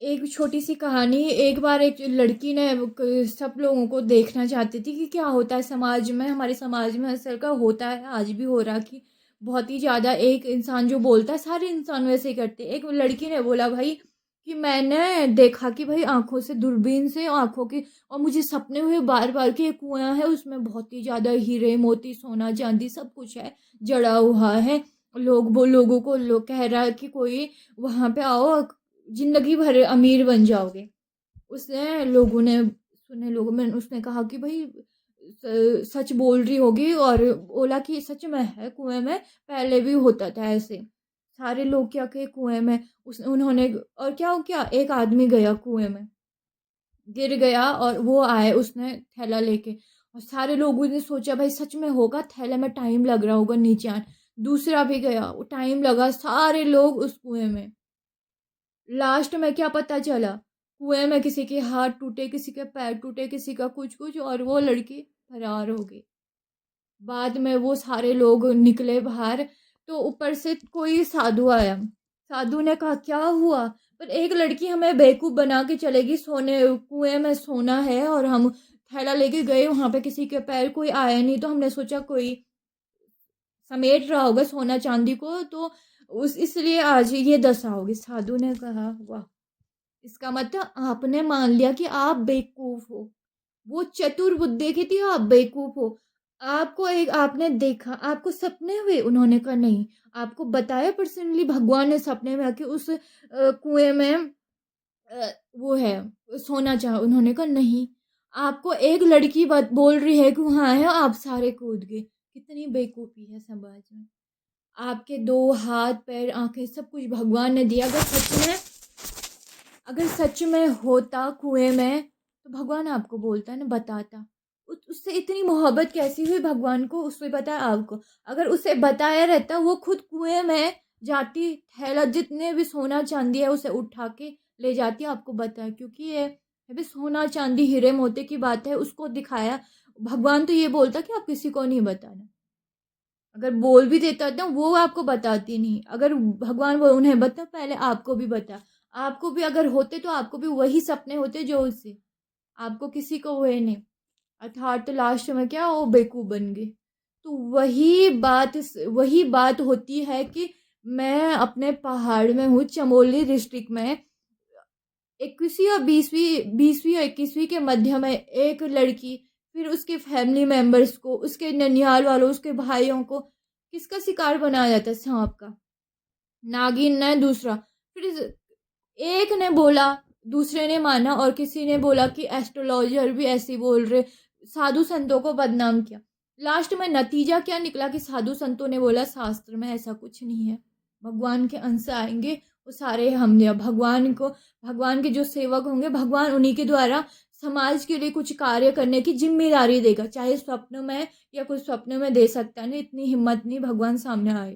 एक छोटी सी कहानी। एक बार एक लड़की ने सब लोगों को देखना चाहती थी कि क्या होता है समाज में। हमारे समाज में असल का होता है, आज भी हो रहा कि बहुत ही ज़्यादा एक इंसान जो बोलता है सारे इंसान वैसे ही करते हैं। एक लड़की ने बोला भाई कि मैंने देखा कि भाई आंखों से, दूरबीन से आंखों की, और मुझे सपने हुए बार बार कि एक कुआं है, उसमें बहुत ही ज़्यादा हीरे मोती सोना चांदी सब कुछ है, जड़ा हुआ है। लोगों को लोग कह रहा है कि कोई वहाँ पे आओ, ज़िंदगी भर अमीर बन जाओगे। उसने लोगों ने सुने, लोगों में उसने कहा कि भाई सच बोल रही होगी, और बोला कि सच में है, कुएं में पहले भी होता था ऐसे। सारे लोग क्या के कुएं में, उस उन्होंने, और क्या हो क्या, एक आदमी गया कुएं में, गिर गया और वो आए, उसने थैला लेके, और सारे लोगों ने सोचा भाई सच में होगा, थैले में टाइम लग रहा होगा नीचे आने। दूसरा भी गया, वो टाइम लगा, सारे लोग उस कुएं में। लास्ट में क्या पता चला, कुएं में किसी के हाथ टूटे, किसी के पैर टूटे, किसी का कुछ कुछ, और वो लड़की फरार हो गई। बाद में वो सारे लोग निकले बाहर, तो ऊपर से कोई साधु आया। साधु ने कहा क्या हुआ, पर एक लड़की हमें बेवकूफ़ बना के चलेगी, सोने कुएं में सोना है, और हम थैला लेके गए वहाँ पे, किसी के पैर, कोई आया नहीं, तो हमने सोचा कोई समेट रहा होगा सोना चांदी को, तो उस इसलिए आज ये दशा होगी। साधु ने कहा वाह, इसका मतलब आपने मान लिया कि आप बेवकूफ हो। वो चतुर बुद्धि की थी, आप बेवकूफ हो। आपको एक आपने देखा, आपको सपने हुए, उन्होंने कहा नहीं। आपको बताया पर्सनली, भगवान ने सपने में आके उस कुएं में वो है सोना चाहा, उन्होंने कहा नहीं। आपको एक लड़की बात बोल रही है कि वहाँ है, आप सारे कूद गए। कितनी बेवकूफ़ी है समाज में। आपके दो हाथ पैर आंखें सब कुछ भगवान ने दिया। अगर सच में होता कुएं में, तो भगवान आपको बोलता ना, बताता। उससे इतनी मोहब्बत कैसी हुई भगवान को, उससे बताया आपको। अगर उसे बताया रहता, वो खुद कुएं में जाती, थैला जितने भी सोना चांदी है उसे उठा के ले जाती, आपको बताया। क्योंकि ये अभी सोना चांदी हीरे मोती की बात है, उसको दिखाया। भगवान तो ये बोलता कि आप किसी को नहीं बताना। अगर बोल भी देता था वो आपको बताती नहीं। अगर भगवान वो उन्हें बता, पहले आपको भी बता। आपको भी अगर होते तो आपको भी वही सपने होते जो उससे, आपको किसी को हुए नहीं। अर्थात तो लास्ट में क्या, वो बेवकूफ़ बन गए। तो वही बात होती है कि मैं अपने पहाड़ में हूँ, चमोली डिस्ट्रिक्ट में। 21वीं और 20वीं और 21वीं के मध्य में एक लड़की, फिर उसके फैमिली मेंबर्स को, उसके ननिहाल वालों, उसके भाइयों को किसका शिकार बनाया जाता है, सांप का। नागिन ने दूसरा, फिर एक ने बोला, दूसरे ने माना, और किसी ने बोला कि एस्ट्रोलॉजर भी ऐसे बोल रहे, साधु संतों को बदनाम किया। लास्ट में नतीजा क्या निकला कि साधु संतों ने बोला शास्त्र में ऐसा कुछ नहीं है, भगवान के अंश आएंगे, वो सारे हम भगवान को, भगवान के जो सेवक होंगे, भगवान उन्हीं के द्वारा समाज के लिए कुछ कार्य करने की जिम्मेदारी देगा, चाहे स्वप्न में या कुछ स्वप्न में दे सकता है। नहीं, इतनी हिम्मत नहीं भगवान सामने आए,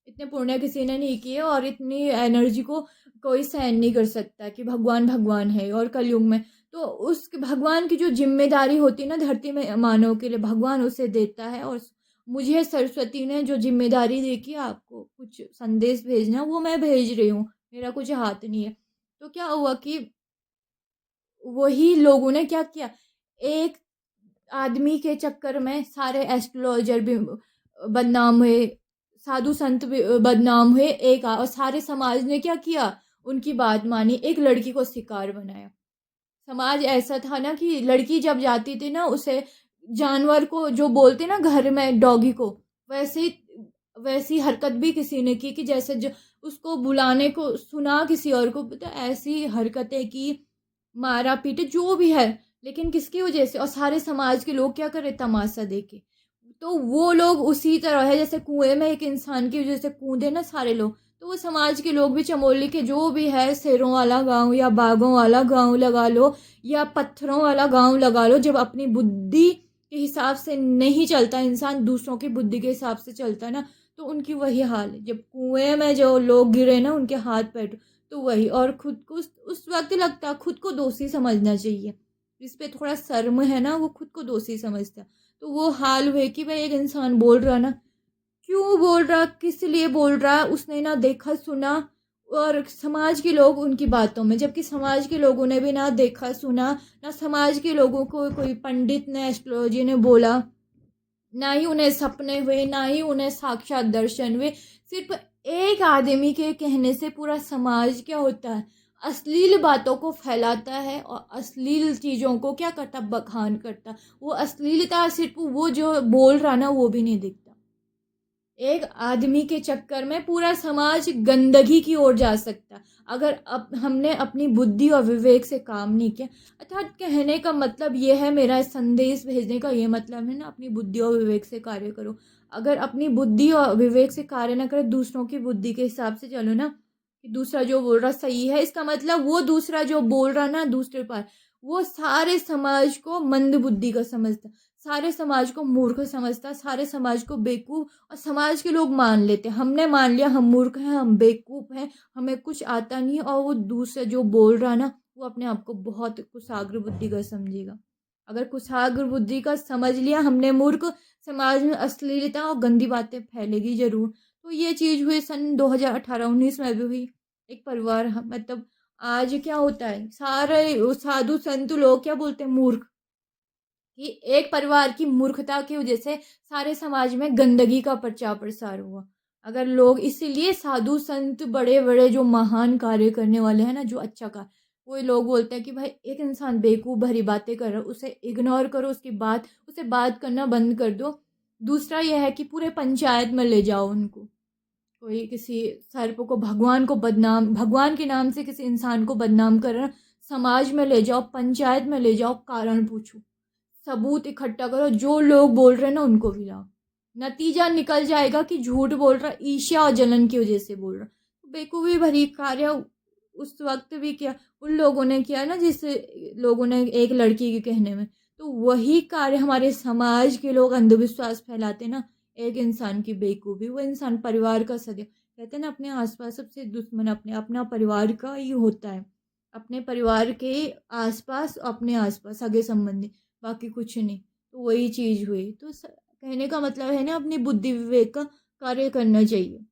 इतने पुण्य किसी ने नहीं किए, और इतनी एनर्जी को कोई सहन नहीं कर सकता कि भगवान भगवान है। और कलयुग में तो उस भगवान की जो जिम्मेदारी होती है ना धरती में मानव के लिए, भगवान उसे देता है। और मुझे सरस्वती ने जो जिम्मेदारी दी कि आपको कुछ संदेश भेजना, वो मैं भेज रही हूँ, मेरा कुछ हाथ नहीं है। तो क्या हुआ कि वही लोगों ने क्या किया, एक आदमी के चक्कर में सारे एस्ट्रोलॉजर भी बदनाम हुए, साधु संत भी बदनाम हुए, और सारे समाज ने क्या किया, उनकी बात मानी, एक लड़की को शिकार बनाया। समाज ऐसा था ना कि लड़की जब जाती थी ना, उसे जानवर को जो बोलते ना घर में डॉगी को, वैसे वैसी हरकत भी किसी ने की कि जैसे जो उसको बुलाने को सुना किसी और को, तो ऐसी हरकतें की, मारा पीटे जो भी है। लेकिन किसकी वजह से, और सारे समाज के लोग क्या करे, तमाशा देखे। तो वो लोग उसी तरह है जैसे कुएं में एक इंसान की वजह से कूदे ना सारे लोग, तो वो समाज के लोग भी, चमोली के जो भी है, शेरों वाला गांव या बागों वाला गांव लगा लो, या पत्थरों वाला गांव लगा लो, जब अपनी बुद्धि के हिसाब से नहीं चलता इंसान, दूसरों की बुद्धि के हिसाब से चलता ना, तो उनकी वही हाल है। जब कुएं में जो लोग गिरे ना, उनके हाथ पैर, तो वही, और खुद को उस वक्त लगता खुद को दोषी समझना चाहिए, जिस पे थोड़ा शर्म है ना, वो खुद को दोषी समझता है। तो वो हाल हुए कि भाई एक इंसान बोल रहा ना, क्यों बोल रहा, किस लिए बोल रहा, उसने ना देखा सुना, और समाज के लोग उनकी बातों में, जबकि समाज के लोगों ने भी ना देखा सुना, ना समाज के लोगों को कोई पंडित ने, एस्ट्रोलॉजी ने बोला, ना ही उन्हें सपने हुए, ना ही उन्हें साक्षात दर्शन हुए। सिर्फ एक आदमी के कहने से पूरा समाज क्या होता है, अश्लील बातों को फैलाता है और अश्लील चीज़ों को क्या करता, बखान करता। वो अश्लीलता सिर्फ वो जो बोल रहा ना वो भी नहीं दिखता। एक आदमी के चक्कर में पूरा समाज गंदगी की ओर जा सकता, अगर अब हमने अपनी बुद्धि और विवेक से काम नहीं किया। अर्थात कहने का मतलब ये है, मेरा संदेश भेजने का ये मतलब है ना, अपनी बुद्धि और विवेक से कार्य करो। अगर अपनी बुद्धि और विवेक से कार्य ना करे, दूसरों की बुद्धि के हिसाब से चलो ना, कि दूसरा जो बोल रहा सही है, इसका मतलब वो दूसरा जो बोल रहा ना दूसरे पर, वो सारे समाज को मंद बुद्धि का समझता, सारे समाज को मूर्ख समझता, सारे समाज को बेवकूफ़, और समाज के लोग मान लेते, हमने मान लिया हम मूर्ख हैं, हम बेवकूफ़ हैं, हमें कुछ आता नहीं है, और वो दूसरा जो बोल रहा ना वो अपने आप को बहुत कुशाग्र बुद्धि का समझेगा। अगर कुशाग्र बुद्धि का समझ लिया हमने मूर्ख, समाज में अश्लीलता और गंदी बातें फैलेगी ज़रूर। तो ये चीज़ हुई सन 2018-19 में भी हुई। एक परिवार मतलब आज क्या होता है, सारे वो साधु संत लोग क्या बोलते हैं, मूर्ख, कि एक परिवार की मूर्खता की वजह से सारे समाज में गंदगी का प्रचार प्रसार हुआ। अगर लोग इसीलिए साधु संत बड़े बड़े जो महान कार्य करने वाले हैं ना, जो अच्छा कार्य, वो लोग बोलते हैं कि भाई एक इंसान बेवकूफ़ भरी बातें कर रहा है, उसे इग्नोर करो, उसकी बात, उसे बात करना बंद कर दो। दूसरा यह है कि पूरे पंचायत में ले जाओ उनको, कोई किसी सर्प को, भगवान को बदनाम, भगवान के नाम से किसी इंसान को बदनाम कर रहा है, समाज में ले जाओ, पंचायत में ले जाओ, कारण पूछो, सबूत इकट्ठा करो, जो लोग बोल रहे हैं ना उनको गिराओ। नतीजा निकल जाएगा कि झूठ बोल रहा, ईर्ष्या और जलन की वजह से बोल रहा। बेवकूफ़ी भरी कार्य उस वक्त भी किया, उन लोगों ने किया ना, जिस लोगों ने एक लड़की के कहने में, तो वही कार्य हमारे समाज के लोग अंधविश्वास फैलाते ना, एक इंसान की बेवकूफ़ी, वो इंसान परिवार का सदस्य, कहते हैं ना, अपने आसपास सबसे दुश्मन अपने अपना परिवार का ही होता है। अपने परिवार के आसपास, अपने आसपास सगे संबंधी, बाकी कुछ नहीं। तो वही चीज़ हुई। तो कहने का मतलब है ना, अपनी बुद्धि विवेक का कार्य करना चाहिए।